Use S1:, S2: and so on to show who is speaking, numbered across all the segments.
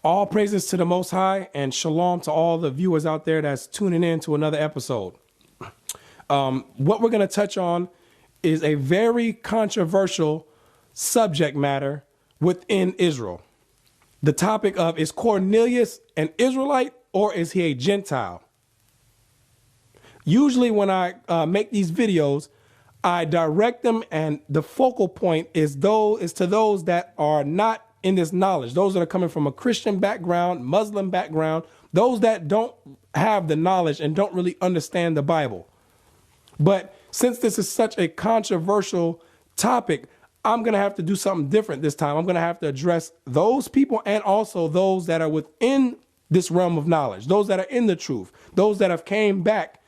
S1: All praises to the Most High, and shalom to all the viewers out there that's tuning in to another episode. What we're going to touch on is a very controversial subject matter within Israel. The topic of, is Cornelius an Israelite or is he a Gentile? Usually when I make these videos, I direct them, and the focal point is to those that are not in this knowledge, those that are coming from a Christian background, Muslim background, those that don't have the knowledge and don't really understand the Bible. But since this is such a controversial topic, I'm going to have to do something different this time. I'm going to have to address those people and also those that are within this realm of knowledge, those that are in the truth, those that have came back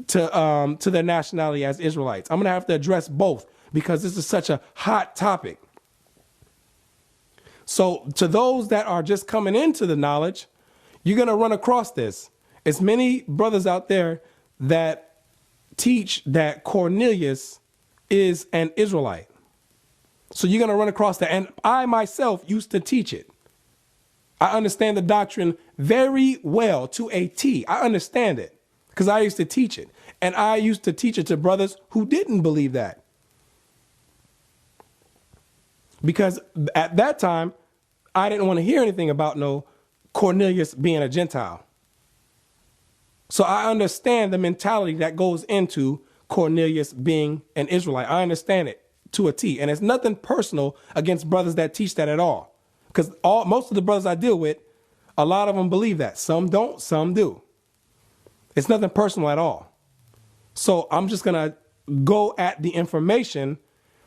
S1: to their nationality as Israelites. I'm going to have to address both because this is such a hot topic. So to those that are just coming into the knowledge, you're going to run across this. It's many brothers out there that teach that Cornelius is an Israelite. So you're going to run across that. And I myself used to teach it. I understand the doctrine very well to a T. I understand it because I used to teach it. And I used to teach it to brothers who didn't believe that. Because at that time, I didn't want to hear anything about no Cornelius being a Gentile. So I understand the mentality that goes into Cornelius being an Israelite. I understand it to a T. And it's nothing personal against brothers that teach that at all. Because most of the brothers I deal with, a lot of them believe that. Some don't, some do. It's nothing personal at all. So I'm just going to go at the information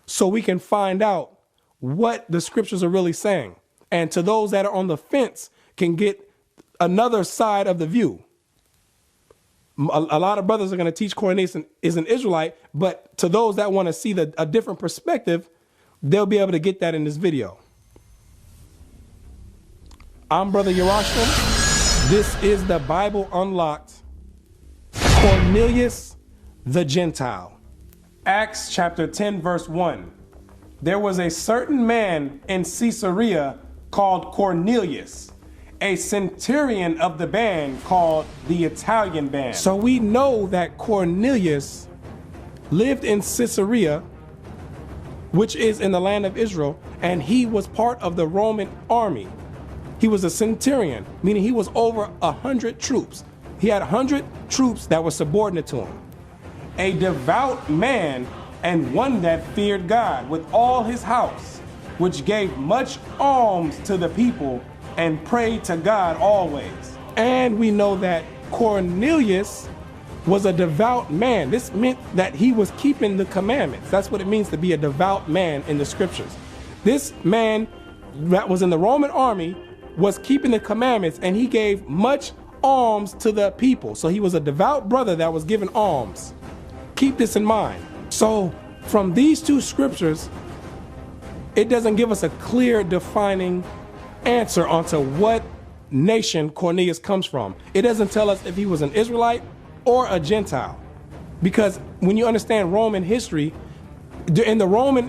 S1: so we can find out what the scriptures are really saying. And to those that are on the fence can get another side of the view. A lot of brothers are going to teach Cornelius is an Israelite, but to those that want to see a different perspective, they'll be able to get that in this video. I'm Brother Yerashim. This is the Bible Unlocked. Cornelius the Gentile. Acts chapter 10 verse 1. There was a certain man in Caesarea called Cornelius, a centurion of the band called the Italian band. So we know that Cornelius lived in Caesarea, which is in the land of Israel, and he was part of the Roman army. He was a centurion, meaning he was over 100 troops. He had 100 troops that were subordinate to him. A devout man and one that feared God with all his house, which gave much alms to the people and prayed to God always. And we know that Cornelius was a devout man. This meant that he was keeping the commandments. That's what it means to be a devout man in the scriptures. This man that was in the Roman army was keeping the commandments, and he gave much alms to the people. So he was a devout brother that was giving alms. Keep this in mind. So from these two scriptures, it doesn't give us a clear defining answer onto what nation Cornelius comes from. It doesn't tell us if he was an Israelite or a Gentile. Because when you understand Roman history, in the Roman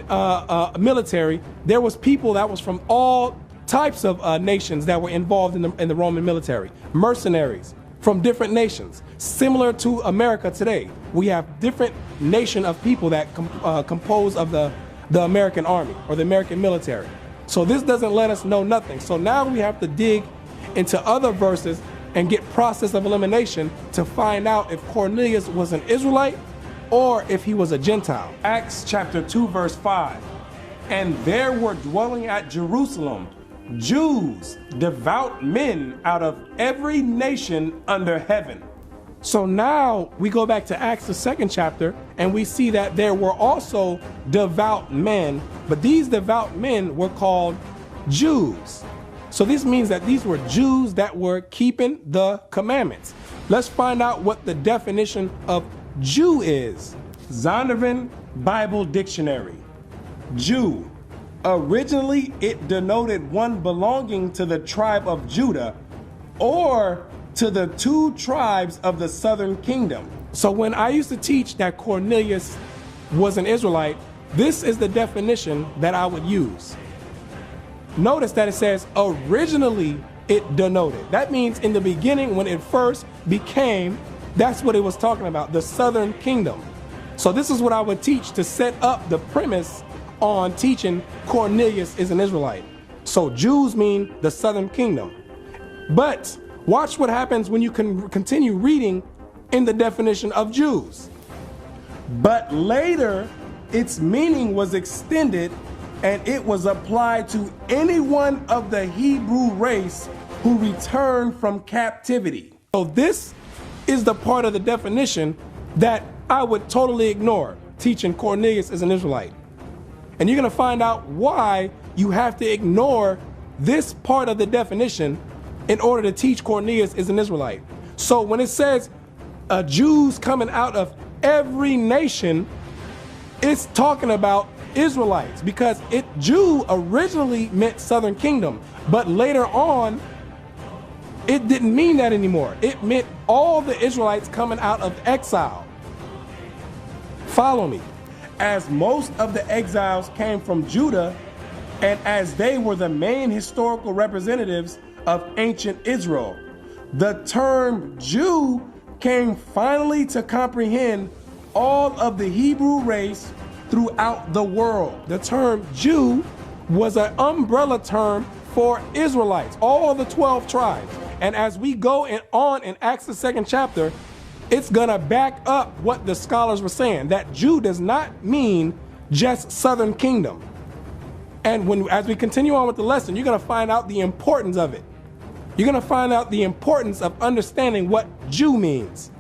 S1: military, there was people that was from all types of nations that were involved in the Roman military. Mercenaries from different nations. Similar to America today, we have different nation of people that compose of the American army or the American military. So this doesn't let us know nothing. So now we have to dig into other verses and get process of elimination to find out if Cornelius was an Israelite or if he was a Gentile. Acts chapter 2 verse 5. And there were dwelling at Jerusalem Jews, devout men out of every nation under heaven. So now we go back to Acts, the 2nd chapter, and we see that there were also devout men, but these devout men were called Jews. So this means that these were Jews that were keeping the commandments. Let's find out what the definition of Jew is. Zondervan Bible Dictionary. Jew. Originally, it denoted one belonging to the tribe of Judah or to the two tribes of the southern kingdom. So when I used to teach that Cornelius was an Israelite, this is the definition that I would use. Notice that it says originally it denoted. That means in the beginning, when it first became, that's what it was talking about, the southern kingdom. So this is what I would teach to set up the premise on teaching Cornelius is an Israelite. So Jews mean the southern kingdom. But watch what happens when you can continue reading in the definition of Jews. But later, its meaning was extended and it was applied to anyone of the Hebrew race who returned from captivity. So this is the part of the definition that I would totally ignore, teaching Cornelius is an Israelite. And you're going to find out why you have to ignore this part of the definition in order to teach Cornelius is an Israelite. So when it says Jews coming out of every nation, it's talking about Israelites, because Jew originally meant southern kingdom, but later on it didn't mean that anymore. It meant all the Israelites coming out of exile. Follow me. As most of the exiles came from Judah, and as they were the main historical representatives of ancient Israel, the term Jew came finally to comprehend all of the Hebrew race throughout the world. The term Jew was an umbrella term for Israelites, all the 12 tribes. And as we go on in Acts the 2nd chapter, it's gonna back up what the scholars were saying, that Jew does not mean just southern kingdom. And as we continue on with the lesson, you're gonna find out the importance of it. You're gonna find out the importance of understanding what Jew means.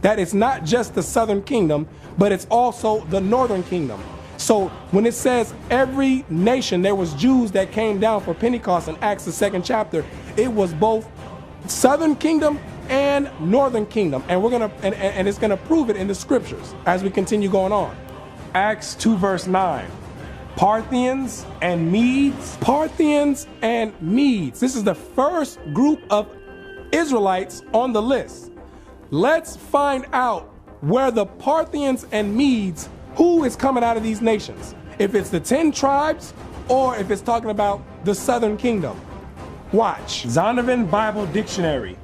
S1: That it's not just the southern kingdom, but it's also the northern kingdom. So when it says every nation, there was Jews that came down for Pentecost in Acts the 2nd chapter, it was both southern kingdom and northern kingdom. And we're gonna and it's gonna prove it in the scriptures as we continue going on. Acts 2 verse 9. Parthians and Medes. Parthians and Medes. This is the first group of Israelites on the list. Let's find out where the Parthians and Medes, who is coming out of these nations. If it's the 10 tribes or if it's talking about the southern kingdom. Watch. Zondervan Bible Dictionary.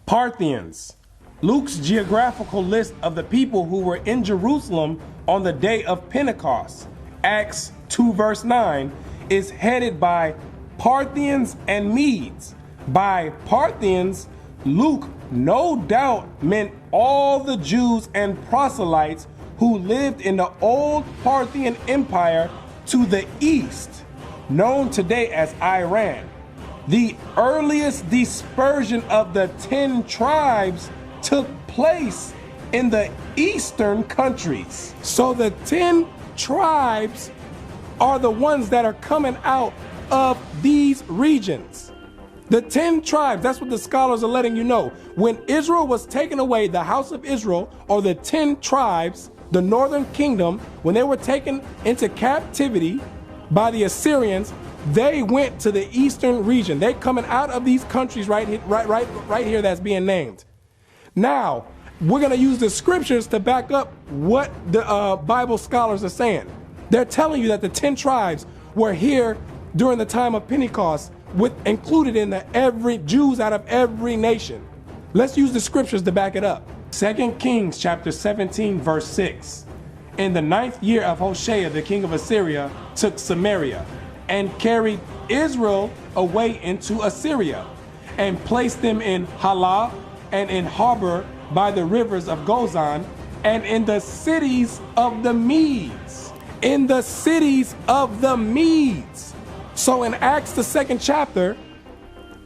S1: Parthians. Luke's geographical list of the people who were in Jerusalem on the day of Pentecost, Acts 2 verse 9, is headed by Parthians and Medes. By Parthians, Luke no doubt meant all the Jews and proselytes who lived in the old Parthian Empire to the east, known today as Iran. The earliest dispersion of the 10 tribes took place in the eastern countries. So the 10 tribes are the ones that are coming out of these regions. The 10 tribes, that's what the scholars are letting you know. When Israel was taken away, the house of Israel, or the 10 tribes, the northern kingdom, when they were taken into captivity by the Assyrians, they went to the eastern region. They coming out of these countries right here that's being named. Now, we're going to use the scriptures to back up what the Bible scholars are saying. They're telling you that the 10 tribes were here during the time of Pentecost, included in the Jews out of every nation. Let's use the scriptures to back it up. 2 Kings chapter 17 verse 6. In the 9th year of Hoshea, the king of Assyria took Samaria and carried Israel away into Assyria and placed them in Halah and in Harbor by the rivers of Gozan and in the cities of the Medes. In the cities of the Medes. So in Acts the 2nd chapter,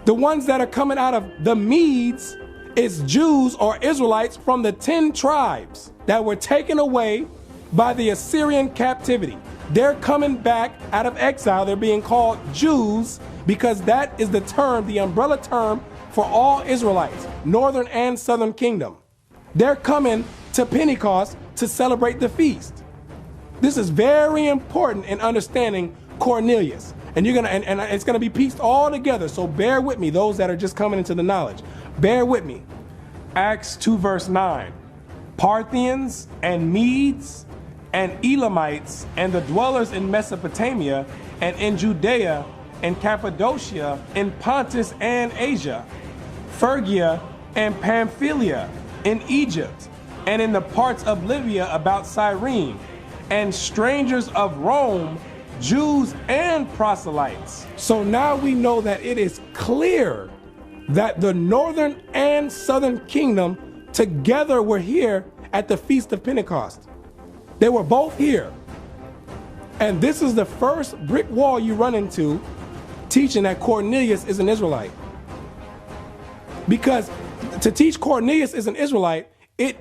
S1: the ones that are coming out of the Medes is Jews or Israelites from the 10 tribes that were taken away by the Assyrian captivity. They're coming back out of exile. They're being called Jews because that is the term, the umbrella term for all Israelites, northern and southern kingdom. They're coming to Pentecost to celebrate the feast. This is very important in understanding Cornelius. And and it's gonna be pieced all together. So bear with me, those that are just coming into the knowledge. Bear with me. Acts 2 verse 9. Parthians and Medes and Elamites and the dwellers in Mesopotamia and in Judea and Cappadocia, in Pontus and Asia, Phrygia and Pamphylia, in Egypt, and in the parts of Libya about Cyrene, and strangers of Rome, Jews and proselytes.
S2: So now we know that it is clear that the northern and southern kingdom together were here at the Feast of Pentecost. They were both here. And this is the first brick wall you run into teaching that Cornelius is an Israelite. Because to teach Cornelius is an Israelite, it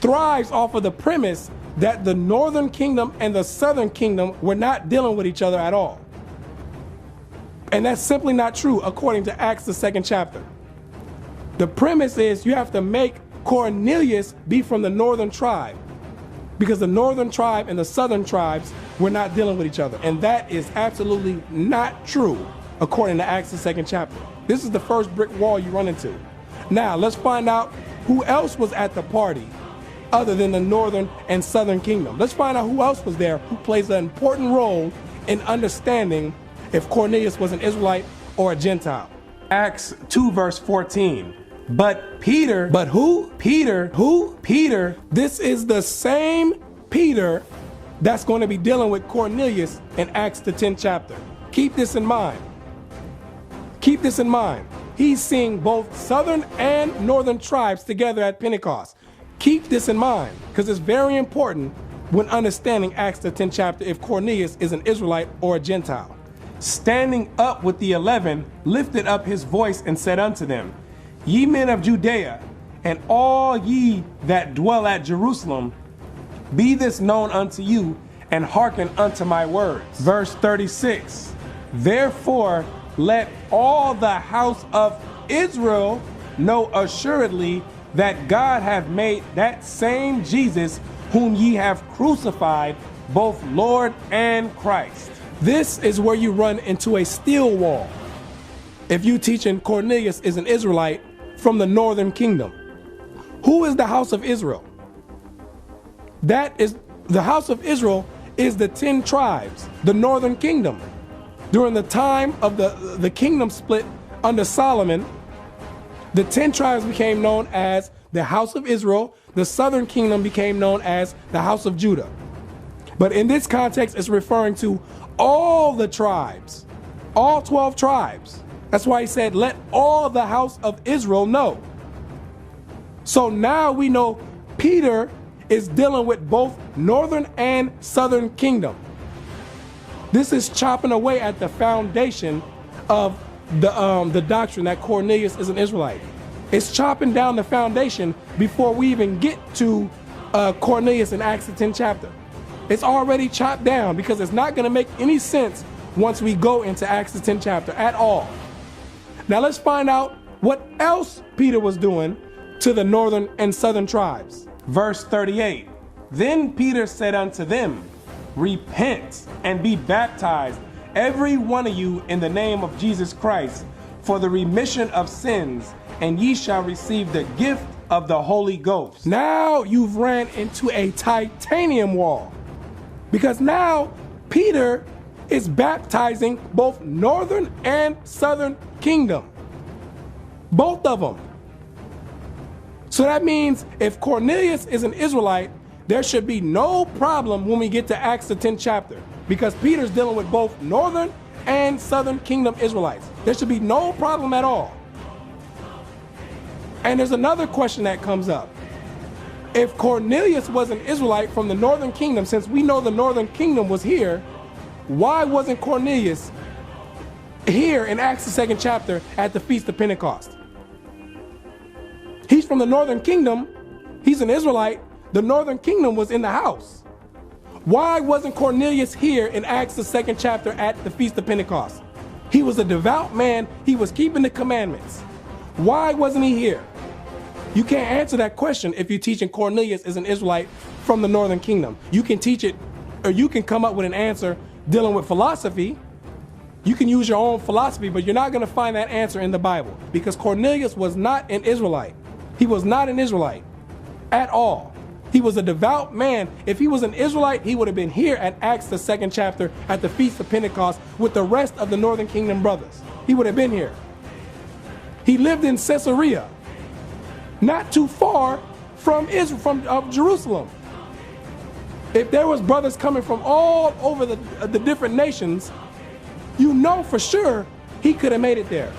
S2: thrives off of the premise that the northern kingdom and the southern kingdom were not dealing with each other at all. And that's simply not true according to Acts, the 2nd chapter. The premise is you have to make Cornelius be from the northern tribe, because the northern tribe and the southern tribes were not dealing with each other. And that is absolutely not true according to Acts, the 2nd chapter. This is the first brick wall you run into. Now let's find out who else was at the party other than the northern and southern kingdom. Let's find out who else was there who plays an important role in understanding if Cornelius was an Israelite or a Gentile.
S1: Acts 2 verse 14. But Peter.
S2: But who?
S1: Peter.
S2: Who?
S1: Peter.
S2: This is the same Peter that's going to be dealing with Cornelius in Acts, the 10th chapter. Keep this in mind. Keep this in mind. He's seeing both southern and northern tribes together at Pentecost. Keep this in mind, because it's very important when understanding Acts, the 10th chapter, if Cornelius is an Israelite or a Gentile.
S1: Standing up with the 11, lifted up his voice and said unto them, Ye men of Judea, and all ye that dwell at Jerusalem, be this known unto you, and hearken unto my words. Verse 36. Therefore let all the house of Israel know assuredly that God hath made that same Jesus whom ye have crucified, both Lord and Christ.
S2: This is where you run into a steel wall if you teaching Cornelius is an Israelite from the northern kingdom. Who is the house of Israel? That is, the house of Israel is the 10 tribes, the northern kingdom. During the time of the kingdom split under Solomon, the 10 tribes became known as the house of Israel. The southern kingdom became known as the house of Judah. But in this context, it's referring to all the tribes, all 12 tribes. That's why he said, let all the house of Israel know. So now we know Peter is dealing with both northern and southern kingdom. This is chopping away at the foundation of the doctrine that Cornelius is an Israelite. It's chopping down the foundation before we even get to Cornelius in Acts the 10th chapter. It's already chopped down because it's not going to make any sense once we go into Acts the 10th chapter at all. Now let's find out what else Peter was doing to the northern and southern tribes.
S1: Verse 38. Then Peter said unto them, Repent and be baptized, every one of you, in the name of Jesus Christ, for the remission of sins, and ye shall receive the gift of the Holy Ghost.
S2: Now you've ran into a titanium wall, because now Peter is baptizing both northern and southern kingdom, both of them. So that means if Cornelius is an Israelite, there should be no problem when we get to Acts the 10th chapter, because Peter's dealing with both northern and southern kingdom Israelites. There should be no problem at all. And there's another question that comes up. If Cornelius was an Israelite from the northern kingdom, since we know the northern kingdom was here, why wasn't Cornelius here in Acts the 2nd chapter at the Feast of Pentecost? He's from the northern kingdom. He's an Israelite. The northern kingdom was in the house. Why wasn't Cornelius here in Acts the 2nd chapter at the Feast of Pentecost? He was a devout man. He was keeping the commandments. Why wasn't he here? You can't answer that question if you're teaching Cornelius is an Israelite from the northern kingdom. You can teach it, or you can come up with an answer dealing with philosophy. You can use your own philosophy, but you're not going to find that answer in the Bible, because Cornelius was not an Israelite. He was not an Israelite at all. He was a devout man. If he was an Israelite, he would have been here at Acts, the 2nd chapter, at the Feast of Pentecost with the rest of the Northern Kingdom brothers. He would have been here. He lived in Caesarea, not too far from Jerusalem. If there was brothers coming from all over the different nations, you know for sure he could have made it there.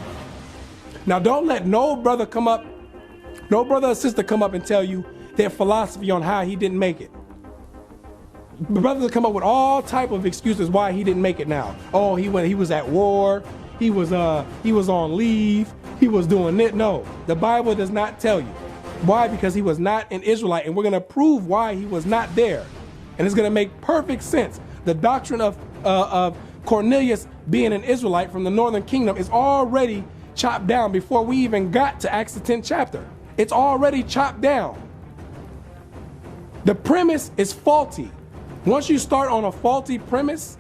S2: Now, don't let no brother or sister come up and tell you their philosophy on how he didn't make it. Brothers come up with all type of excuses why he didn't make it now. Oh, he was at war, he was on leave, he was doing it. No, the Bible does not tell you. Why? Because he was not an Israelite, and we're going to prove why he was not there. And it's going to make perfect sense. The doctrine of Cornelius being an Israelite from the Northern Kingdom is already chopped down before we even got to Acts the 10th chapter. It's already chopped down. The premise is faulty. Once you start on a faulty premise,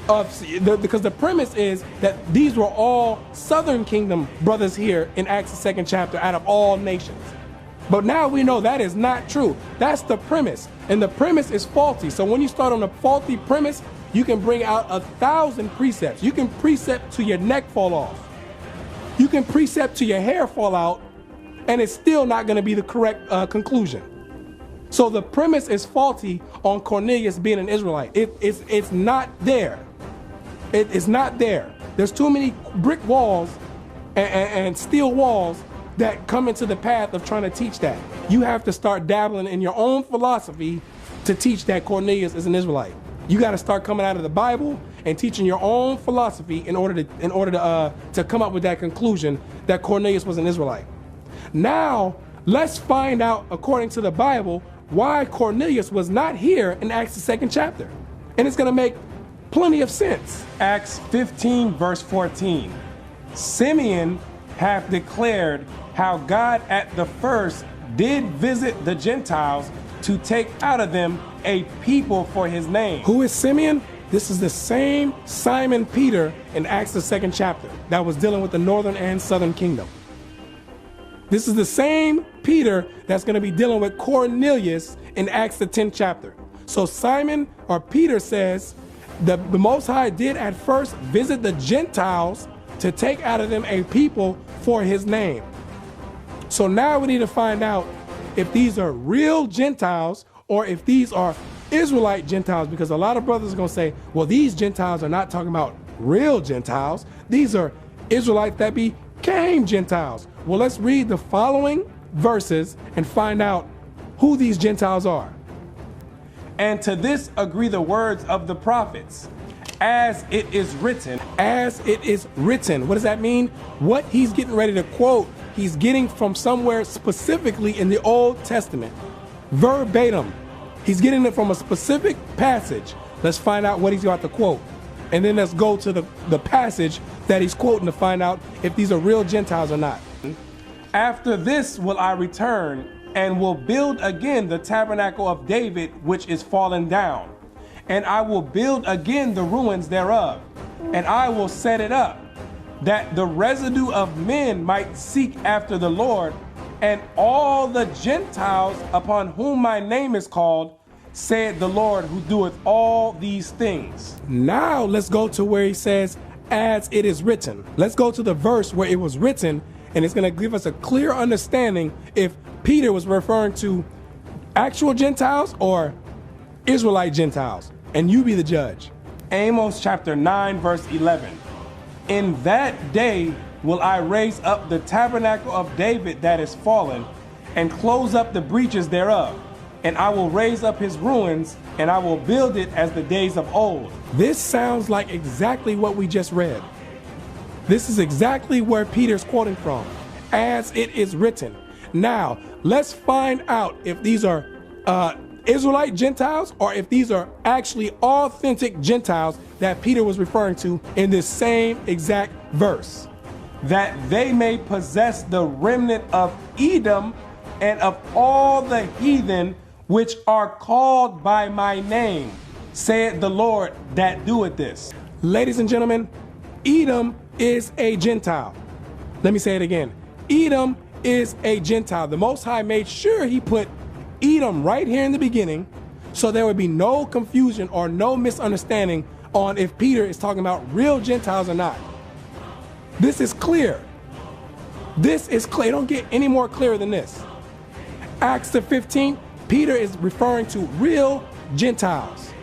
S2: because the premise is that these were all Southern Kingdom brothers here in Acts the 2nd chapter out of all nations. But now we know that is not true. That's the premise, and the premise is faulty. So when you start on a faulty premise, you can bring out 1,000 precepts. You can precept till your neck fall off. You can precept till your hair fall out, and it's still not going to be the correct conclusion. So the premise is faulty on Cornelius being an Israelite. It's not there. It is not there. There's too many brick walls and steel walls that come into the path of trying to teach that. You have to start dabbling in your own philosophy to teach that Cornelius is an Israelite. You got to start coming out of the Bible and teaching your own philosophy in order to come up with that conclusion that Cornelius was an Israelite. Now, let's find out, according to the Bible, why Cornelius was not here in Acts the 2nd chapter. And it's going to make plenty of sense.
S1: Acts 15 verse 14. Simeon hath declared how God at the first did visit the Gentiles to take out of them a people for his name.
S2: Who is Simeon? This is the same Simon Peter in Acts the 2nd chapter that was dealing with the Northern and Southern Kingdom. This is the same Peter that's going to be dealing with Cornelius in Acts the 10th chapter. So Simon or Peter says the Most High did at first visit the Gentiles to take out of them a people for his name. So now we need to find out if these are real Gentiles or if these are Israelite Gentiles, because a lot of brothers are going to say, well, these Gentiles are not talking about real Gentiles. These are Israelites that became Gentiles. Well, let's read the following verses and find out who these Gentiles are.
S1: And to this agree the words of the prophets, as it is written.
S2: As it is written. What does that mean? What he's getting ready to quote, he's getting from somewhere specifically in the Old Testament. Verbatim. He's getting it from a specific passage. Let's find out what he's about to quote. And then let's go to the passage that he's quoting to find out if these are real Gentiles or not.
S1: After this will I return, and will build again the tabernacle of David, which is fallen down. And I will build again the ruins thereof, and I will set it up, that the residue of men might seek after the Lord, and all the Gentiles upon whom my name is called, saith the Lord, who doeth all these things.
S2: Now let's go to where he says, as it is written. Let's go to the verse where it was written, and it's going to give us a clear understanding if Peter was referring to actual Gentiles or Israelite Gentiles. And you be the judge.
S1: Amos chapter 9 verse 11. In that day will I raise up the tabernacle of David that is fallen, and close up the breaches thereof. And I will raise up his ruins, and I will build it as the days of old.
S2: This sounds like exactly what we just read. This is exactly where Peter's quoting from, as it is written. Now, let's find out if these are Israelite Gentiles or if these are actually authentic Gentiles that Peter was referring to in this same exact verse.
S1: That they may possess the remnant of Edom and of all the heathen which are called by my name, saith the Lord that doeth this.
S2: Ladies and gentlemen, Edom is a Gentile. Let me say it again. Edom is a Gentile. The Most High made sure he put Edom right here in the beginning, so there would be no confusion or no misunderstanding on if Peter is talking about real Gentiles or not. This is clear. This is clear. Don't get any more clear than this. Acts the 15th, Peter is referring to real Gentiles.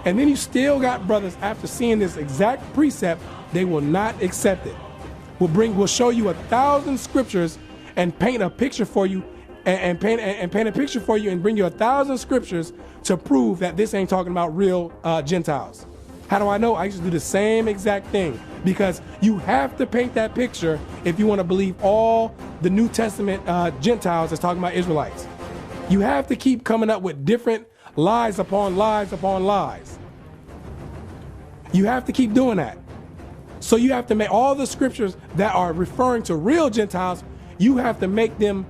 S2: And then you still got brothers, after seeing this exact precept, they will not accept it. We'll show you 1,000 scriptures and paint a picture for you and paint a picture for you and bring you 1,000 scriptures to prove that this ain't talking about real Gentiles. How do I know? I used to do the same exact thing, because you have to paint that picture if you want to believe all the New Testament Gentiles is talking about Israelites. You have to keep coming up with different lies upon lies upon lies. You have to keep doing that. So you have to make all the scriptures that are referring to real Gentiles, you have to make them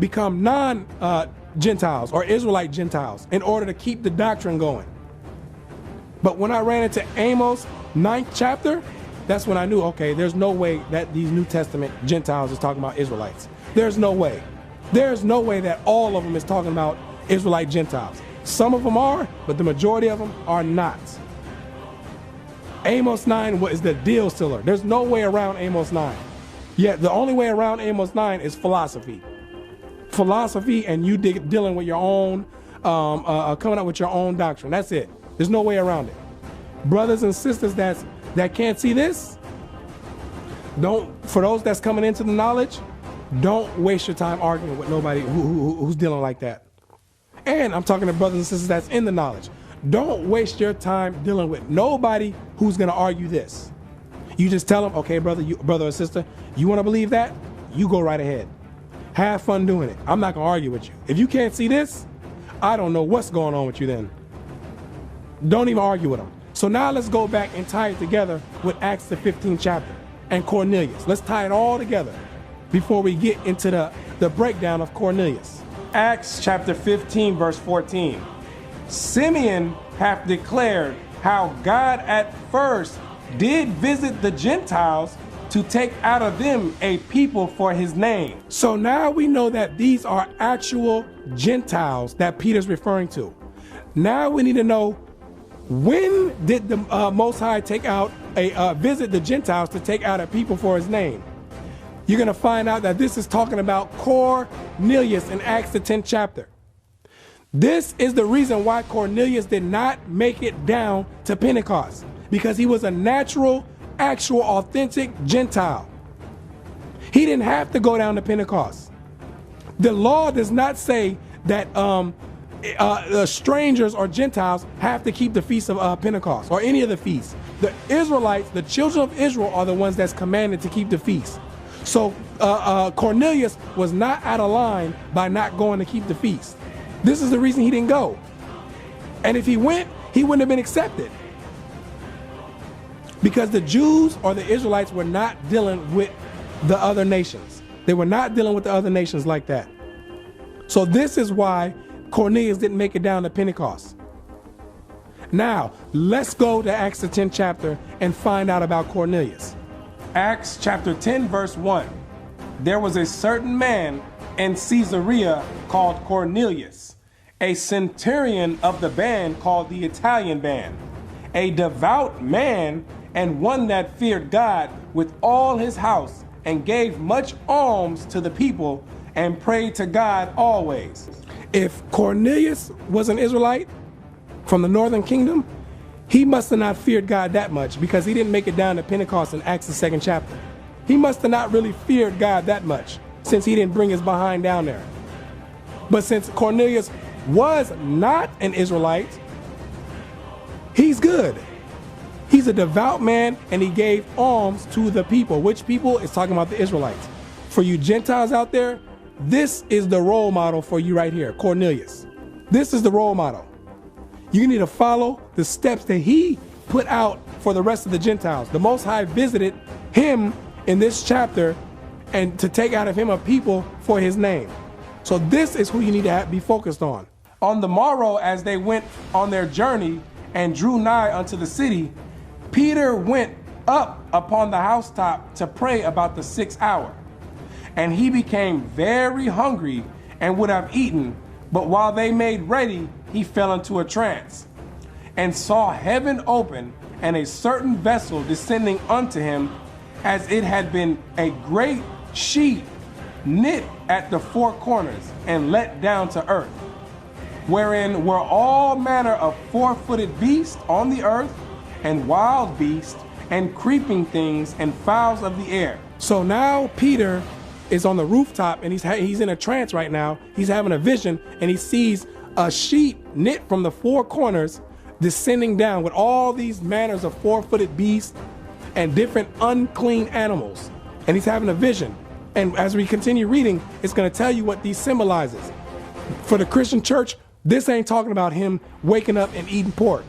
S2: become non-Gentiles or Israelite Gentiles in order to keep the doctrine going. But when I ran into Amos 9th chapter, that's when I knew, okay, there's no way that these New Testament Gentiles is talking about Israelites. There's no way. There's no way that all of them is talking about Israelite Gentiles. Some of them are, but the majority of them are not. Amos 9 is the deal sealer. There's no way around Amos 9. Yeah, the only way around Amos 9 is philosophy. Philosophy and you dealing with your own, coming up with your own doctrine. That's it. There's no way around it. Brothers and sisters that can't see this, for those that's coming into the knowledge, don't waste your time arguing with nobody who's dealing like that. And I'm talking to brothers and sisters that's in the knowledge. Don't waste your time dealing with nobody who's going to argue this. You just tell them, okay, brother or sister, you want to believe that? You go right ahead. Have fun doing it. I'm not going to argue with you. If you can't see this, I don't know what's going on with you then. Don't even argue with them. So now let's go back and tie it together with Acts the 15th chapter and Cornelius. Let's tie it all together before we get into the breakdown of Cornelius.
S1: Acts chapter 15 verse 14. Simeon hath declared how God at first did visit the Gentiles to take out of them a people for his name.
S2: So now we know that these are actual Gentiles that Peter's referring to. Now we need to know, when did the Most High visit the Gentiles to take out a people for his name? You're going to find out that this is talking about Cornelius in Acts the 10th chapter. This is the reason why Cornelius did not make it down to Pentecost, because he was a natural, actual, authentic Gentile. He didn't have to go down to Pentecost. The law does not say that strangers or Gentiles have to keep the feast of Pentecost or any of the feasts. The Israelites, the children of Israel, are the ones that's commanded to keep the feast. So Cornelius was not out of line by not going to keep the feast. This is the reason he didn't go. And if he went, he wouldn't have been accepted. Because the Jews or the Israelites were not dealing with the other nations. They were not dealing with the other nations like that. So this is why Cornelius didn't make it down to Pentecost. Now, let's go to Acts the 10th chapter and find out about Cornelius.
S1: Acts chapter 10 verse 1. There was a certain man in Caesarea called Cornelius, a centurion of the band called the Italian band, a devout man and one that feared God with all his house, and gave much alms to the people and prayed to God always.
S2: If Cornelius was an Israelite from the northern kingdom, he must have not feared God that much, because he didn't make it down to Pentecost in Acts the 2nd chapter. He must have not really feared God that much, since he didn't bring his behind down there. But since Cornelius was not an Israelite, he's good. He's a devout man, and he gave alms to the people. Which people? Is talking about the Israelites. For you Gentiles out there, this is the role model for you right here, Cornelius. This is the role model. You need to follow the steps that he put out for the rest of the Gentiles. The Most High visited him in this chapter and to take out of him a people for his name. So this is who you need to be focused on.
S1: On the morrow, as they went on their journey and drew nigh unto the city, Peter went up upon the housetop to pray about the 6th hour. And he became very hungry and would have eaten, but while they made ready, he fell into a trance, and saw heaven open, and a certain vessel descending unto him, as it had been a great sheet knit at the four corners, and let down to earth, wherein were all manner of four-footed beasts on the earth, and wild beasts, and creeping things, and fowls of the air.
S2: So now Peter is on the rooftop, and he's in a trance right now. He's having a vision, and he sees a sheet knit from the four corners descending down with all these manners of four-footed beasts and different unclean animals. And he's having a vision. And as we continue reading, it's going to tell you what these symbolizes. For the Christian church, this ain't talking about him waking up and eating pork.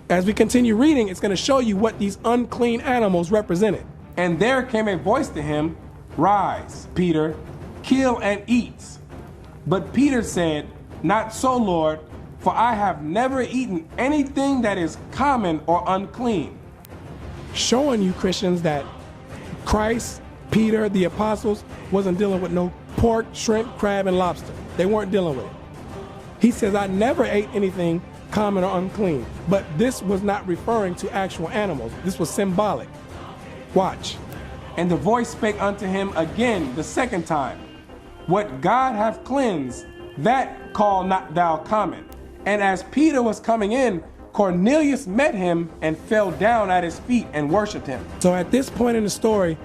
S2: As we continue reading, it's going to show you what these unclean animals represented.
S1: And there came a voice to him, Rise, Peter, kill and eat. But Peter said, Not so, Lord, for I have never eaten anything that is common or unclean.
S2: Showing you, Christians, that Christ, Peter, the apostles, wasn't dealing with no pork, shrimp, crab, and lobster. They weren't dealing with it. He says, I never ate anything common or unclean. But this was not referring to actual animals. This was symbolic. Watch.
S1: And the voice spake unto him again the second time, What God hath cleansed, that call not thou common. And as Peter was coming in, Cornelius met him and fell down at his feet and worshiped him.
S2: So at this point in the story,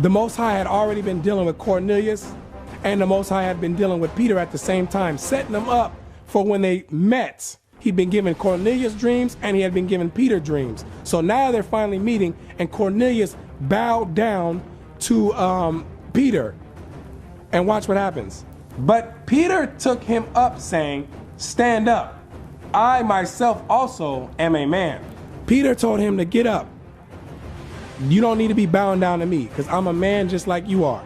S2: the Most High had already been dealing with Cornelius, and the Most High had been dealing with Peter at the same time, setting them up for when they met. He'd been giving Cornelius dreams, and he had been giving Peter dreams. So now they're finally meeting, and Cornelius bowed down to Peter. And watch what happens.
S1: But Peter took him up, saying, Stand up. I myself also am a man.
S2: Peter told him to get up. You don't need to be bowing down to me, because I'm a man just like you are.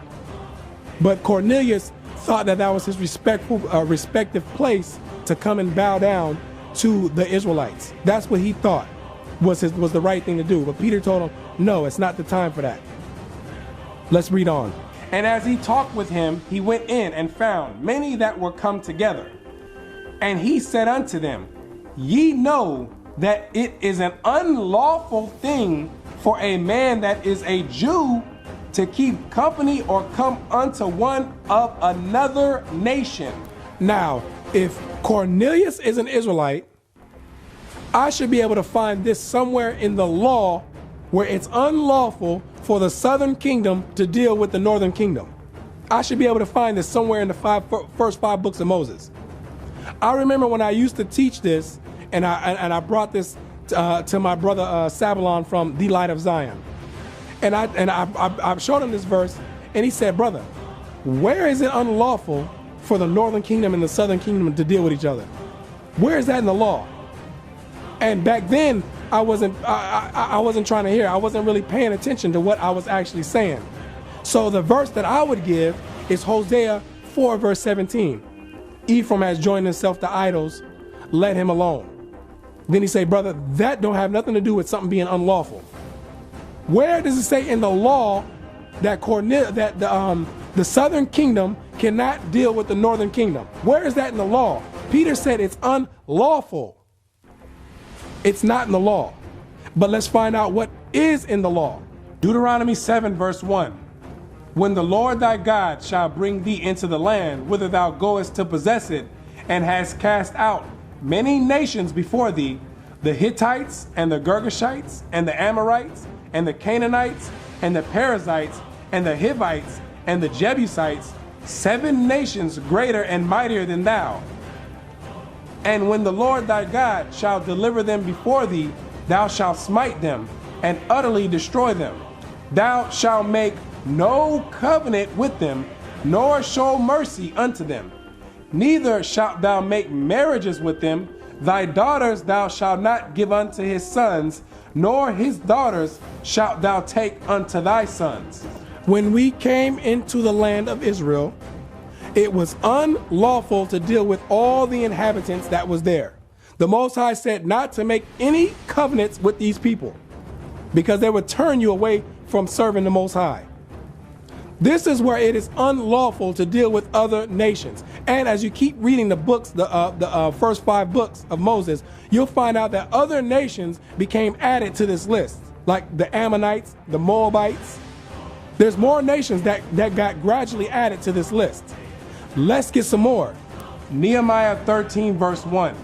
S2: But Cornelius thought that that was his respective place to come and bow down to the Israelites. That's what he thought was the right thing to do. But Peter told him, no, it's not the time for that. Let's read on.
S1: And as he talked with him, he went in and found many that were come together. And he said unto them, Ye know that it is an unlawful thing for a man that is a Jew to keep company or come unto one of another nation.
S2: Now, if Cornelius is an Israelite, I should be able to find this somewhere in the law where it's unlawful for the southern kingdom to deal with the northern kingdom. I should be able to find this somewhere in the first five books of Moses. I remember when I used to teach this, and I brought this to my brother Sabalon from the Light of Zion, and I showed him this verse, and he said, "Brother, where is it unlawful for the northern kingdom and the southern kingdom to deal with each other? Where is that in the law?" And back then, I wasn't trying to hear. I wasn't really paying attention to what I was actually saying. So the verse that I would give is Hosea 4, verse 17. Ephraim has joined himself to idols, let him alone. Then he say, brother, that don't have nothing to do with something being unlawful. Where does it say in the law that the southern kingdom cannot deal with the northern kingdom? Where is that in the law? Peter said it's unlawful. It's not in the law. But let's find out what is in the law.
S1: Deuteronomy 7, verse 1. When the Lord thy God shall bring thee into the land whither thou goest to possess it, and hast cast out many nations before thee, the Hittites, and the Girgashites, and the Amorites, and the Canaanites, and the Perizzites, and the Hivites, and the Jebusites, 7 nations greater and mightier than thou. And when the Lord thy God shall deliver them before thee, thou shalt smite them, and utterly destroy them. Thou shalt make no covenant with them, nor show mercy unto them. Neither shalt thou make marriages with them. Thy daughters thou shalt not give unto his sons, nor his daughters shalt thou take unto thy sons.
S2: When we came into the land of Israel, it was unlawful to deal with all the inhabitants that was there. The Most High said not to make any covenants with these people because they would turn you away from serving the Most High. This is where it is unlawful to deal with other nations. And as you keep reading the books, the first 5 books of Moses, you'll find out that other nations became added to this list, like the Ammonites, the Moabites. There's more nations that got gradually added to this list. Let's get some more.
S1: Nehemiah 13 verse 1.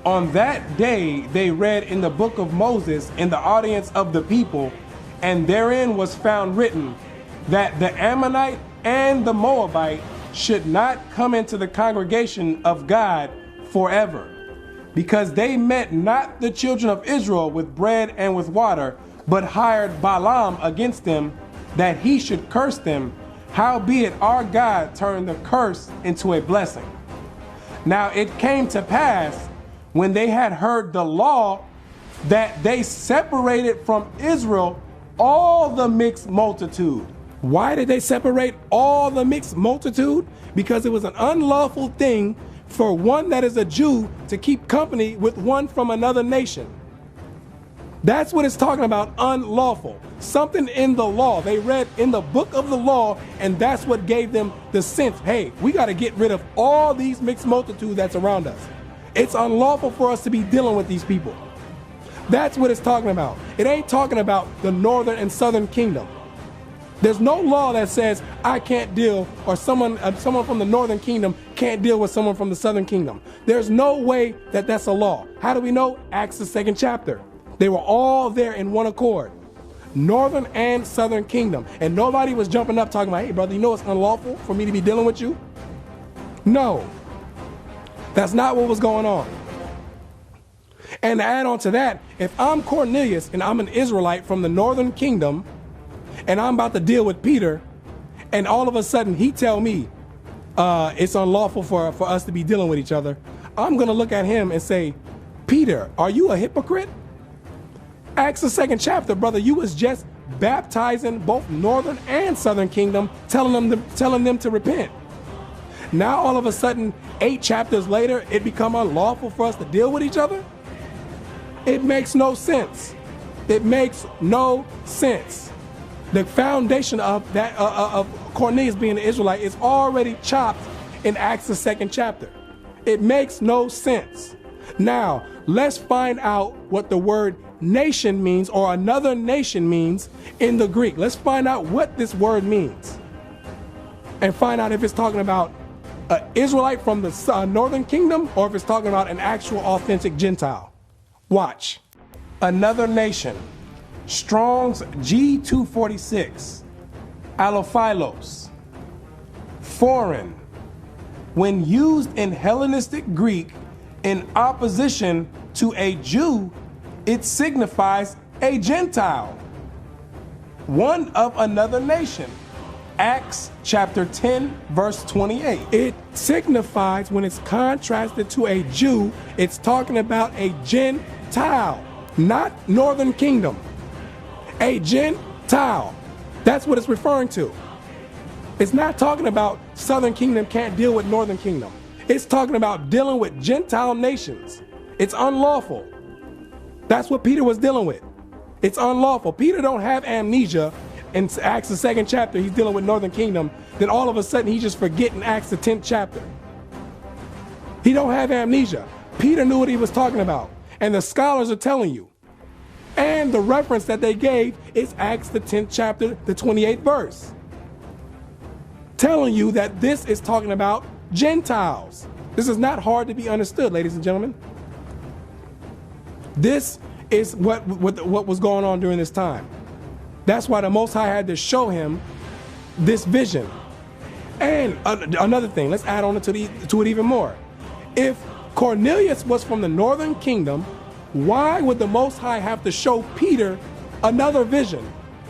S1: On that day they read in the book of Moses in the audience of the people, and therein was found written that the Ammonite and the Moabite should not come into the congregation of God forever, because they met not the children of Israel with bread and with water, but hired Balaam against them, that he should curse them. Howbeit our God turned the curse into a blessing. Now it came to pass, when they had heard the law, that they separated from Israel all the mixed multitude.
S2: Why did they separate all the mixed multitude? Because it was an unlawful thing for one that is a Jew to keep company with one from another nation. That's what it's talking about, unlawful. Something in the law. They read in the book of the law, and that's what gave them the sense, hey, we got to get rid of all these mixed multitude that's around us. It's unlawful for us to be dealing with these people. That's what it's talking about. It ain't talking about the northern and southern kingdom. There's no law that says I can't deal, or someone from the northern kingdom can't deal with someone from the southern kingdom. There's no way that that's a law. How do we know? Acts the 2nd chapter. They were all there in one accord, northern and southern kingdom. And nobody was jumping up talking about, hey brother, you know it's unlawful for me to be dealing with you? No, that's not what was going on. And to add on to that, if I'm Cornelius and I'm an Israelite from the northern kingdom, and I'm about to deal with Peter, and all of a sudden he tell me it's unlawful for us to be dealing with each other, I'm going to look at him and say, Peter, are you a hypocrite? Acts the 2nd chapter, brother, you was just baptizing both northern and southern kingdom, telling them to repent. Now all of a sudden, 8 chapters later, it become unlawful for us to deal with each other? It makes no sense. It makes no sense. The foundation of that of Cornelius being an Israelite is already chopped in Acts the 2nd chapter. It makes no sense. Now, let's find out what the word nation means, or another nation means, in the Greek. Let's find out what this word means, and find out if it's talking about an Israelite from the northern kingdom, or if it's talking about an actual authentic Gentile. Watch.
S1: Another nation. Strong's G246. Allophilos. Foreign. When used in Hellenistic Greek in opposition to a Jew, it signifies a Gentile, one of another nation. Acts chapter 10 verse 28.
S2: It signifies, when it's contrasted to a Jew, it's talking about a Gentile, not northern kingdom. A Gentile. That's what it's referring to. It's not talking about southern kingdom can't deal with northern kingdom. It's talking about dealing with Gentile nations. It's unlawful. That's what Peter was dealing with. It's unlawful. Peter don't have amnesia. In Acts the 2nd chapter, he's dealing with northern kingdom. Then all of a sudden, he just forget in Acts the 10th chapter. He don't have amnesia. Peter knew what he was talking about. And the scholars are telling you. And the reference that they gave is Acts the 10th chapter, the 28th verse. Telling you that this is talking about Gentiles. This is not hard to be understood, ladies and gentlemen. This is what was going on during this time. That's why the Most High had to show him this vision. And another thing, let's add on to it even more. If Cornelius was from the northern kingdom, why would the Most High have to show Peter another vision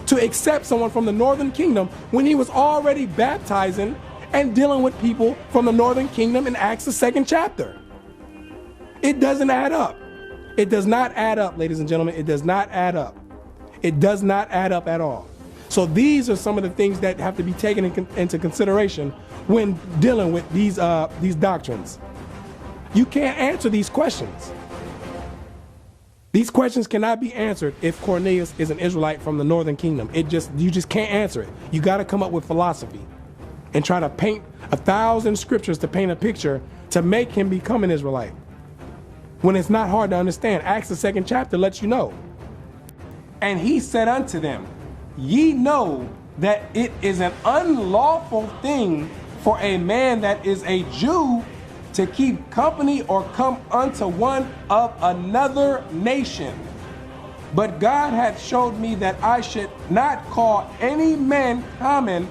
S2: to accept someone from the northern kingdom when he was already baptizing and dealing with people from the northern kingdom in Acts the 2nd chapter? It doesn't add up. It does not add up, ladies and gentlemen. It does not add up. It does not add up at all. So these are some of the things that have to be taken into consideration when dealing with these doctrines. You can't answer these questions. These questions cannot be answered if Cornelius is an Israelite from the northern kingdom. You just can't answer it. You got to come up with philosophy and try to paint 1,000 scriptures to paint a picture to make him become an Israelite, when it's not hard to understand. Acts the 2nd chapter lets you know.
S1: And he said unto them, ye know that it is an unlawful thing for a man that is a Jew to keep company or come unto one of another nation. But God hath showed me that I should not call any man common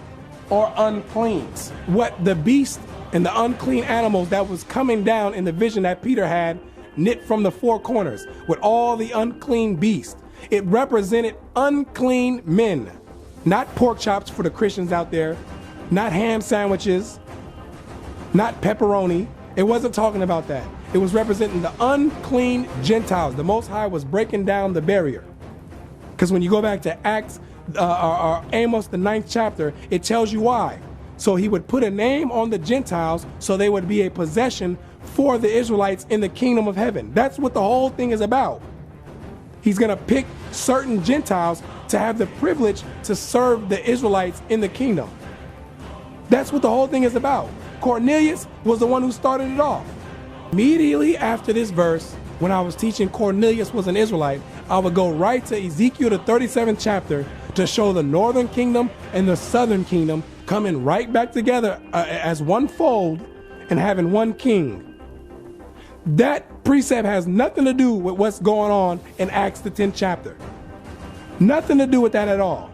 S1: or unclean.
S2: What the beast and the unclean animals that was coming down in the vision that Peter had knit from the four corners with all the unclean beasts, it represented unclean men. Not pork chops for the Christians out there, not ham sandwiches, not pepperoni. It wasn't talking about that. It was representing the unclean Gentiles. The Most High was breaking down the barrier. Because when you go back to Acts or Amos, the 9th chapter, it tells you why. So he would put a name on the Gentiles so they would be a possession for the Israelites in the kingdom of heaven. That's what the whole thing is about. He's going to pick certain Gentiles to have the privilege to serve the Israelites in the kingdom. That's what the whole thing is about. Cornelius was the one who started it off. Immediately after this verse, when I was teaching Cornelius was an Israelite, I would go right to Ezekiel the 37th chapter to show the northern kingdom and the southern kingdom coming right back together as one fold and having one king. That precept has nothing to do with what's going on in Acts the 10th chapter. Nothing to do with that at all.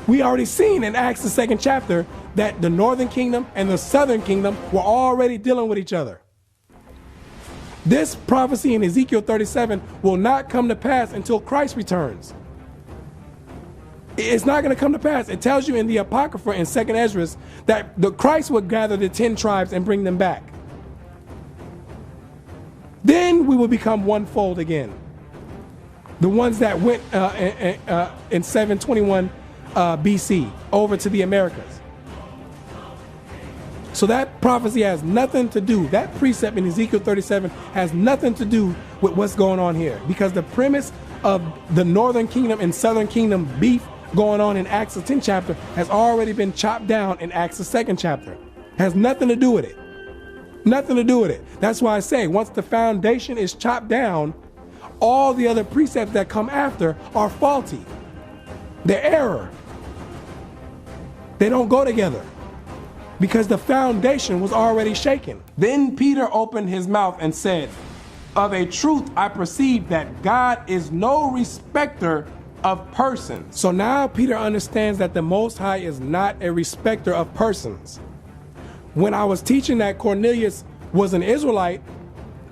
S2: We already seen in Acts the 2nd chapter that the northern kingdom and the southern kingdom were already dealing with each other. This prophecy in Ezekiel 37 will not come to pass until Christ returns. It's not going to come to pass. It tells you in the Apocrypha in 2nd Ezra that the Christ would gather the 10 tribes and bring them back. Then we will become one fold again. The ones that went in 721 BC over to the Americas. So that prophecy has nothing to do, that precept in Ezekiel 37 has nothing to do with what's going on here. Because the premise of the northern kingdom and southern kingdom beef going on in Acts the 10th chapter has already been chopped down in Acts the 2nd chapter. Has nothing to do with it. Nothing to do with it. That's why I say once the foundation is chopped down, all the other precepts that come after are faulty. They're error. They don't go together because the foundation was already shaken.
S1: Then Peter opened his mouth and said, of a truth I perceive that God is no respecter of persons.
S2: So now Peter understands that the Most High is not a respecter of persons. When I was teaching that Cornelius was an Israelite,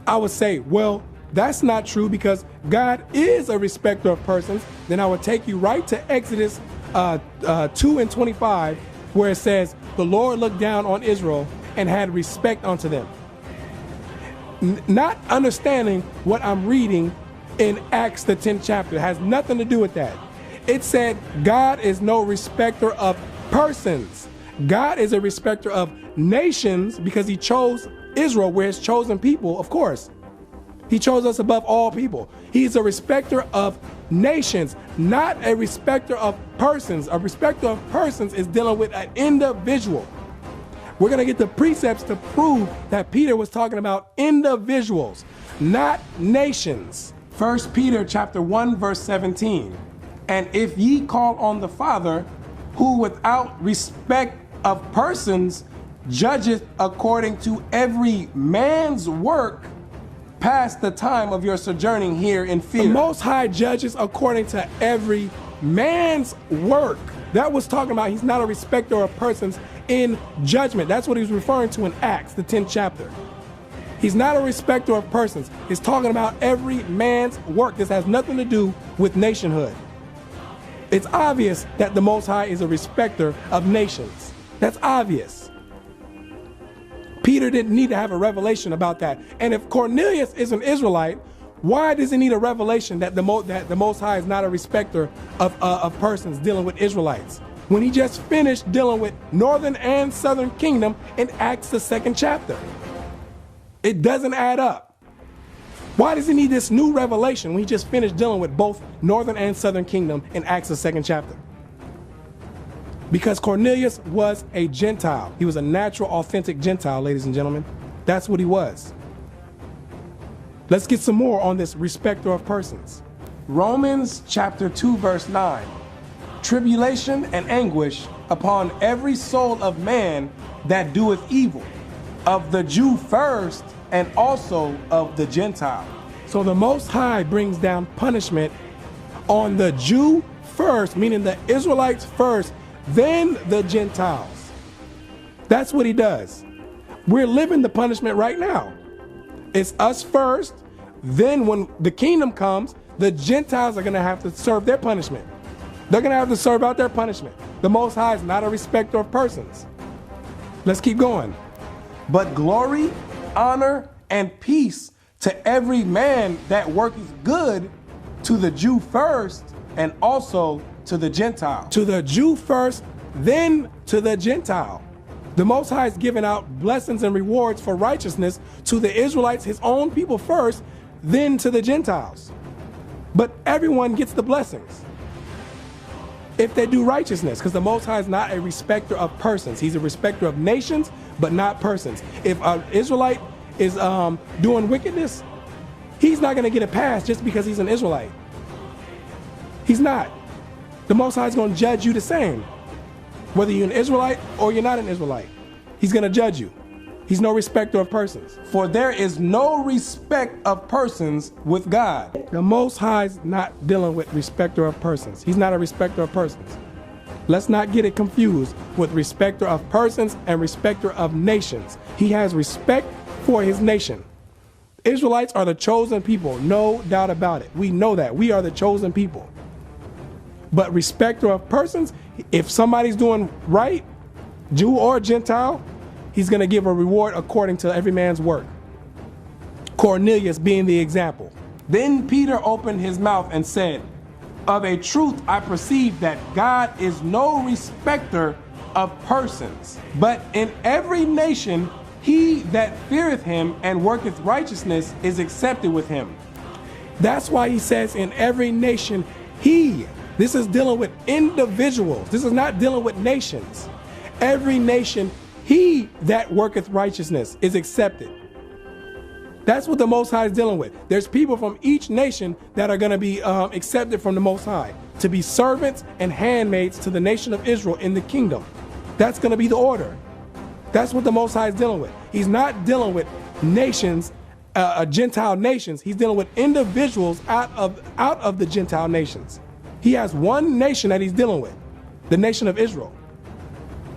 S2: I would say, well, that's not true because God is a respecter of persons. Then I would take you right to Exodus 2:25, where it says, the Lord looked down on Israel and had respect unto them. Not understanding what I'm reading in Acts the 10th chapter. It has nothing to do with that. It said God is no respecter of persons. God is a respecter of nations because he chose Israel, we're his chosen people, of course. He chose us above all people. He's a respecter of nations, not a respecter of persons. A respecter of persons is dealing with an individual. We're going to get the precepts to prove that Peter was talking about individuals, not nations.
S1: 1 Peter chapter 1 verse 17. And if ye call on the Father, who without respect of persons judgeth according to every man's work, past the time of your sojourning here in fear.
S2: The Most High judges according to every man's work. That was talking about he's not a respecter of persons in judgment. That's what he was referring to in Acts, the 10th chapter. He's not a respecter of persons. He's talking about every man's work. This has nothing to do with nationhood. It's obvious that the Most High is a respecter of nations. That's obvious. Peter didn't need to have a revelation about that. And if Cornelius is an Israelite, why does he need a revelation that the Most High is not a respecter of persons dealing with Israelites, when he just finished dealing with northern and southern kingdom in Acts the 2nd chapter? It doesn't add up. Why does he need this new revelation when he just finished dealing with both northern and southern kingdom in Acts the 2nd chapter? Because Cornelius was a Gentile. He was a natural, authentic Gentile, ladies and gentlemen. That's what he was. Let's get some more on this respecter of persons.
S1: Romans chapter 2 verse 9. Tribulation and anguish upon every soul of man that doeth evil, of the Jew first, and also of the Gentile.
S2: So the Most High brings down punishment on the Jew first, meaning the Israelites first, then the Gentiles. That's what he does. We're living the punishment right now. It's us first, then when the kingdom comes, the Gentiles are going to have to serve their punishment. They're going to have to serve out their punishment. The Most High is not a respecter of persons. Let's keep going.
S1: But glory, honor, and peace to every man that worketh good, to the Jew first, and also to the Gentile.
S2: To the Jew first, then to the Gentile. The Most High is giving out blessings and rewards for righteousness to the Israelites, his own people first, then to the Gentiles. But everyone gets the blessings if they do righteousness, because the Most High is not a respecter of persons. He's a respecter of nations, but not persons. If an Israelite is doing wickedness, he's not going to get a pass just because he's an Israelite. He's not. The Most High is going to judge you the same, whether you're an Israelite or you're not an Israelite. He's going to judge you. He's no respecter of persons.
S1: For there is no respect of persons with God.
S2: The Most High is not dealing with respecter of persons. He's not a respecter of persons. Let's not get it confused with respecter of persons and respecter of nations. He has respect for his nation. Israelites are the chosen people, no doubt about it. We know that. We are the chosen people. But respecter of persons, if somebody's doing right, Jew or Gentile, he's going to give a reward according to every man's work. Cornelius being the example.
S1: Then Peter opened his mouth and said, of a truth I perceive that God is no respecter of persons, but in every nation he that feareth him and worketh righteousness is accepted with him.
S2: That's why he says in every nation he. This is dealing with individuals. This is not dealing with nations. Every nation, he that worketh righteousness is accepted. That's what the Most High is dealing with. There's people from each nation that are going to be accepted from the Most High to be servants and handmaids to the nation of Israel in the kingdom. That's going to be the order. That's what the Most High is dealing with. He's not dealing with nations, Gentile nations. He's dealing with individuals out of the Gentile nations. He has one nation that he's dealing with, the nation of Israel.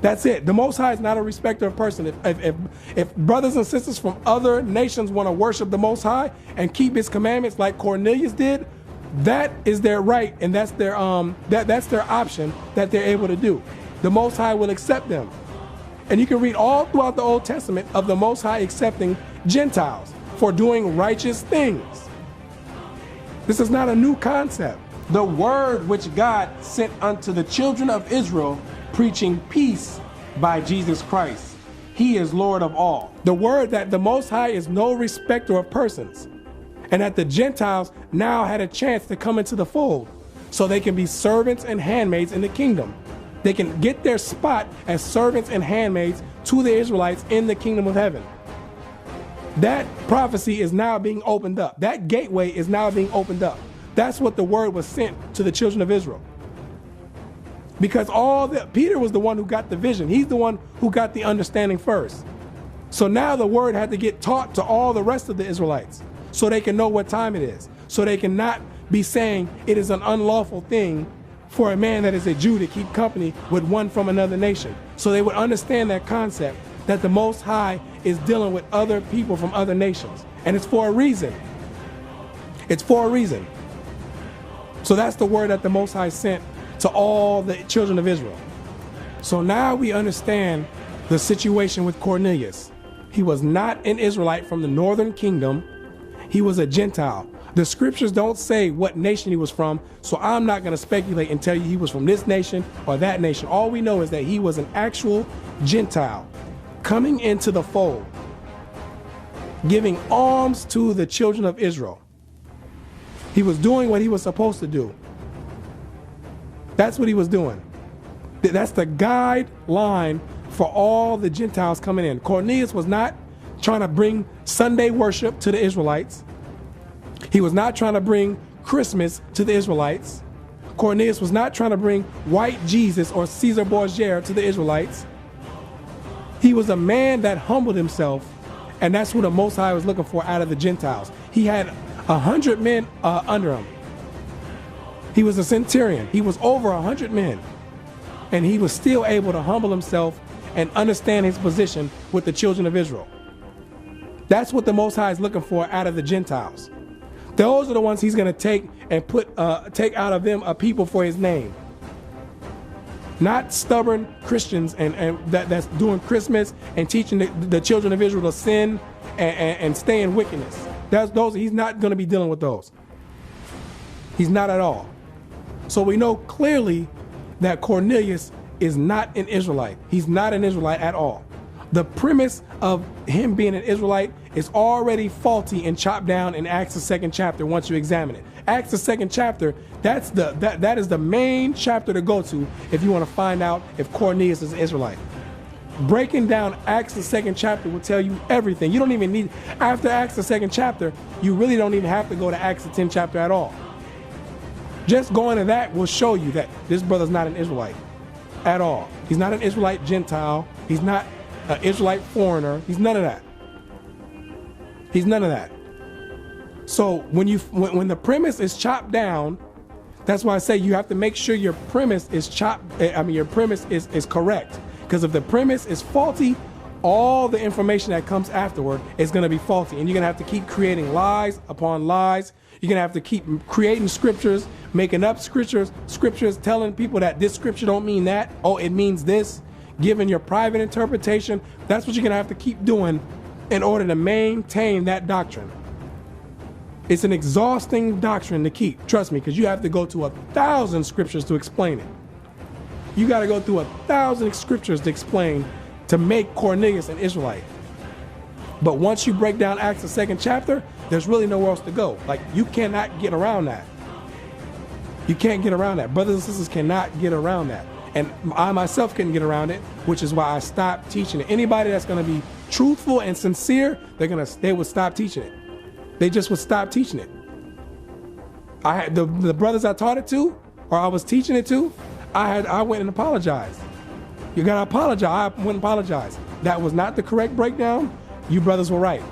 S2: That's it. The Most High is not a respecter of person. If brothers and sisters from other nations want to worship the Most High and keep his commandments like Cornelius did, that is their right, and that's their option that they're able to do. The Most High will accept them. And you can read all throughout the Old Testament of the Most High accepting Gentiles for doing righteous things. This is not a new concept.
S1: The word which God sent unto the children of Israel, preaching peace by Jesus Christ. He is Lord of all.
S2: The word that the Most High is no respecter of persons, and that the Gentiles now had a chance to come into the fold so they can be servants and handmaids in the kingdom. They can get their spot as servants and handmaids to the Israelites in the kingdom of heaven. That prophecy is now being opened up. That gateway is now being opened up. That's what the word was sent to the children of Israel. Because Peter was the one who got the vision. He's the one who got the understanding first. So now the word had to get taught to all the rest of the Israelites so they can know what time it is. So they can not be saying it is an unlawful thing for a man that is a Jew to keep company with one from another nation. So they would understand that concept that the Most High is dealing with other people from other nations. And it's for a reason. It's for a reason. So that's the word that the Most High sent to all the children of Israel. So now we understand the situation with Cornelius. He was not an Israelite from the northern kingdom. He was a Gentile. The scriptures don't say what nation he was from, so I'm not going to speculate and tell you he was from this nation or that nation. All we know is that he was an actual Gentile coming into the fold. giving alms to the children of Israel. He was doing what he was supposed to do. That's what he was doing. That's the guideline for all the Gentiles coming in. Cornelius was not trying to bring Sunday worship to the Israelites. He was not trying to bring Christmas to the Israelites. Cornelius was not trying to bring white Jesus or Caesar Borgia to the Israelites. He was a man that humbled himself, and that's what the Most High was looking for out of the Gentiles. He had 100 men under him. He was a centurion. He was over 100 men, and he was still able to humble himself and understand his position with the children of Israel. That's what the Most High is looking for out of the Gentiles. Those are the ones he's going to take and take out of them a people for his name. Not stubborn Christians and that's doing Christmas and teaching the children of Israel to sin and stay in wickedness. He's not going to be dealing with those. He's not at all. So we know clearly that Cornelius is not an Israelite. He's not an Israelite at all. The premise of him being an Israelite is already faulty and chopped down in Acts the 2nd chapter once you examine it. Acts the 2nd chapter, that is the main chapter to go to if you want to find out if Cornelius is an Israelite. Breaking down Acts the 2nd chapter will tell you everything. You don't even need, after Acts the 2nd chapter, you really don't even have to go to Acts the 10th chapter at all. Just going to that will show you that this brother's not an Israelite at all. He's not an Israelite Gentile. He's not an Israelite foreigner. He's none of that. He's none of that. So when the premise is chopped down, that's why I say you have to make sure your premise is your premise is correct. Because if the premise is faulty, all the information that comes afterward is going to be faulty. And you're going to have to keep creating lies upon lies. You're going to have to keep creating scriptures, making up scriptures, telling people that this scripture don't mean that. Oh, it means this. Giving your private interpretation. That's what you're going to have to keep doing in order to maintain that doctrine. It's an exhausting doctrine to keep. Trust me, because you have to go to 1,000 scriptures to explain it. You got to go through 1,000 scriptures to explain, to make Cornelius an Israelite. But once you break down Acts the 2nd chapter, there's really nowhere else to go. Like, you cannot get around that. You can't get around that. Brothers and sisters cannot get around that. And I myself couldn't get around it, which is why I stopped teaching it. Anybody that's going to be truthful and sincere, they would stop teaching it. They just would stop teaching it. I had the brothers I taught it to, or I was teaching it to, I went and apologized. You gotta apologize. I went and apologized. That was not the correct breakdown. You brothers were right.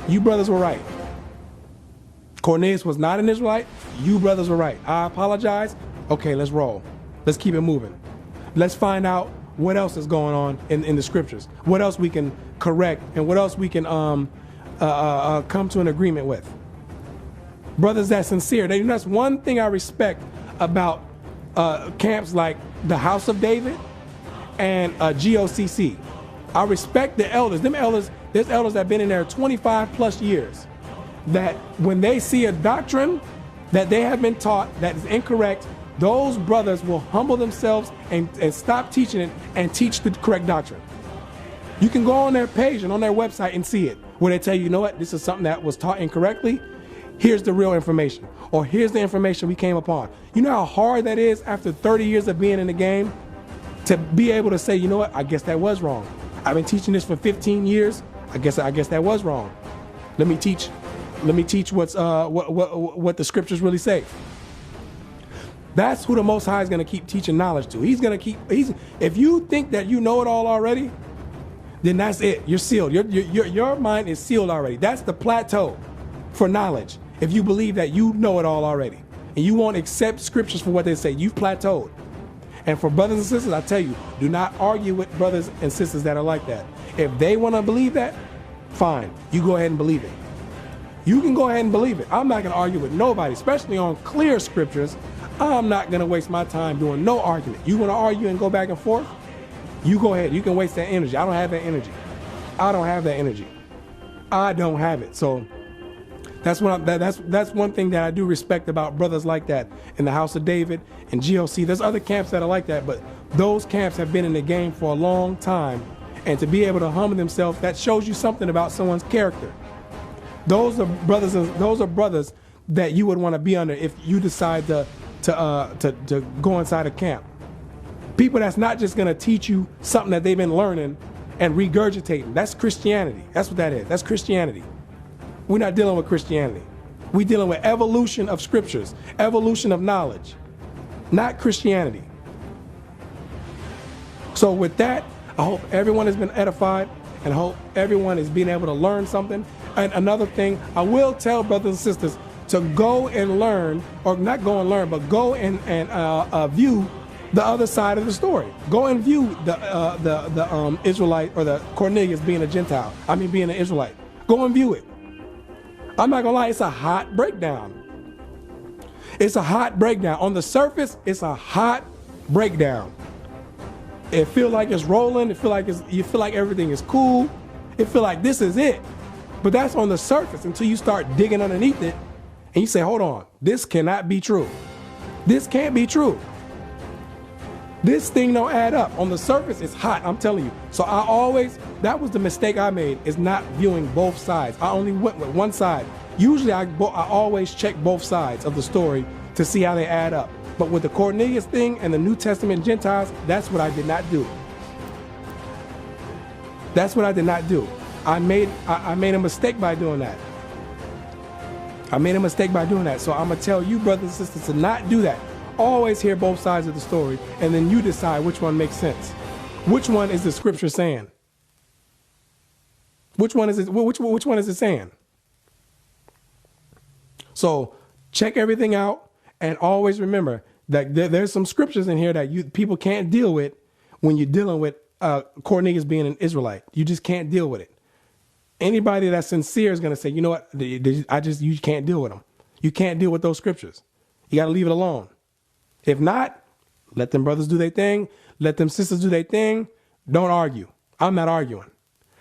S2: You brothers were right. Cornelius was not an Israelite. You brothers were right. I apologize. Okay, let's roll. Let's keep it moving. Let's find out what else is going on in the scriptures. What else we can correct and what else we can come to an agreement with. Brothers that's sincere. That's one thing I respect about camps like the House of David and GOCC. I respect the elders. There's elders that have been in there 25 plus years, that when they see a doctrine that they have been taught that is incorrect, those brothers will humble themselves and stop teaching it and teach the correct doctrine. You can go on their page and on their website and see it, where they tell you, you know what, this is something that was taught incorrectly. Here's the real information, or here's the information we came upon. You know how hard that is after 30 years of being in the game to be able to say, you know what, I guess that was wrong. I've been teaching this for 15 years. I guess that was wrong. Let me teach what the scriptures really say. That's who the Most High is going to keep teaching knowledge to. If you think that you know it all already, then that's it. You're sealed. Your mind is sealed already. That's the plateau for knowledge. If you believe that you know it all already and you won't accept scriptures for what they say, you've plateaued. And for brothers and sisters, I tell you, do not argue with brothers and sisters that are like that. If they want to believe that, fine. You go ahead and believe it. You can go ahead and believe it. I'm not going to argue with nobody, especially on clear scriptures. I'm not going to waste my time doing no argument. You want to argue and go back and forth? You go ahead. You can waste that energy. I don't have that energy. I don't have that energy. I don't have it. So that's one thing that I do respect about brothers like that in the House of David and GOC. There's other camps that are like that, but those camps have been in the game for a long time, and to be able to humble themselves, that shows you something about someone's character. Those are brothers that you would want to be under if you decide to go inside a camp. People that's not just going to teach you something that they've been learning and regurgitating. That's Christianity. That's what that is. That's Christianity. We're not dealing with Christianity. We're dealing with evolution of scriptures, evolution of knowledge, not Christianity. So with that, I hope everyone has been edified and hope everyone is being able to learn something. And another thing, I will tell brothers and sisters to go and learn, or not go and learn, but go and view the other side of the story. Go and view the Israelite, or the Cornelius being a Gentile. I mean, being an Israelite. Go and view it. I'm not gonna lie, it's a hot breakdown. It's a hot breakdown. On the surface, it's a hot breakdown. It feel like it's rolling. You feel like everything is cool. It feel like this is it. But that's on the surface until you start digging underneath it and you say, hold on, this cannot be true. This can't be true. This thing don't add up. On the surface, it's hot, I'm telling you. So that was the mistake I made, is not viewing both sides. I only went with one side. Usually I always check both sides of the story to see how they add up. But with the Cornelius thing and the New Testament Gentiles, that's what I did not do. That's what I did not do. I made a mistake by doing that. I made a mistake by doing that. So I'm going to tell you, brothers and sisters, to not do that. Always hear both sides of the story, and then you decide which one makes sense. Which one is the scripture saying? Which one is it? Which one is it saying? So check everything out, and always remember that there's some scriptures in here that people can't deal with when you're dealing with Cornelius being an Israelite. You just can't deal with it. Anybody that's sincere is going to say, you know what? You can't deal with them. You can't deal with those scriptures. You got to leave it alone. If not, let them brothers do their thing. Let them sisters do their thing. Don't argue. I'm not arguing.